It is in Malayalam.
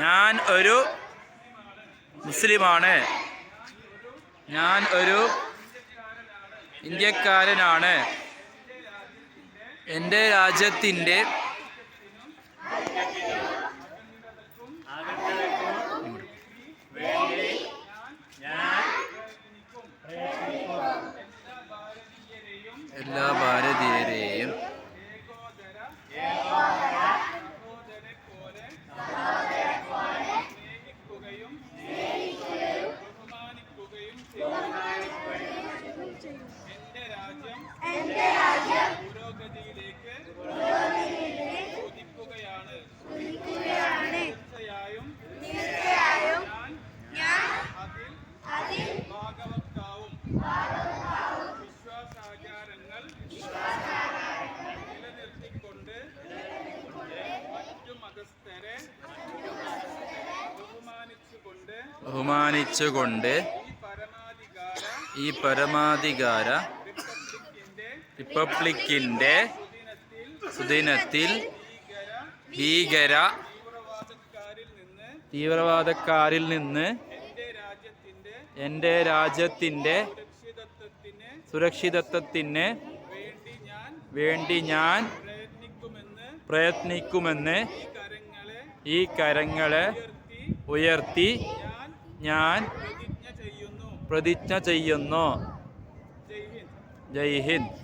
ഞാൻ ഒരു മുസ്ലിമാണ്. ഞാൻ ഒരു ഇന്ത്യക്കാരനാണ്. എൻ്റെ രാജ്യത്തിൻ്റെ എല്ലാ ഭാരതീയരെയും എന്റെ രാജ്യം പുരോഗതിയിലേക്ക് കുതിക്കുകയാണ്. തീർച്ചയായും ഞാൻ അതിൽ ഭാഗവത്താവും. വിശ്വാസാചാരങ്ങൾ നിലനിർത്തിക്കൊണ്ട് മറ്റു മതസ്ഥരെ ബഹുമാനിച്ചുകൊണ്ട് ഈ പരമാധികാര റിപ്പബ്ലിക്കിൻ്റെ സുദിനത്തിൽ തീവ്രവാദക്കാരിൽ നിന്ന് എൻ്റെ രാജ്യത്തിൻ്റെ സുരക്ഷിതത്വത്തിന് വേണ്ടി ഞാൻ പ്രയത്നിക്കുമെന്ന് ഈ കരങ്ങളെ ഉയർത്തി ഞാൻ പ്രതിജ്ഞ ചെയ്യുന്നു. ജയ് ഹിന്ദ്.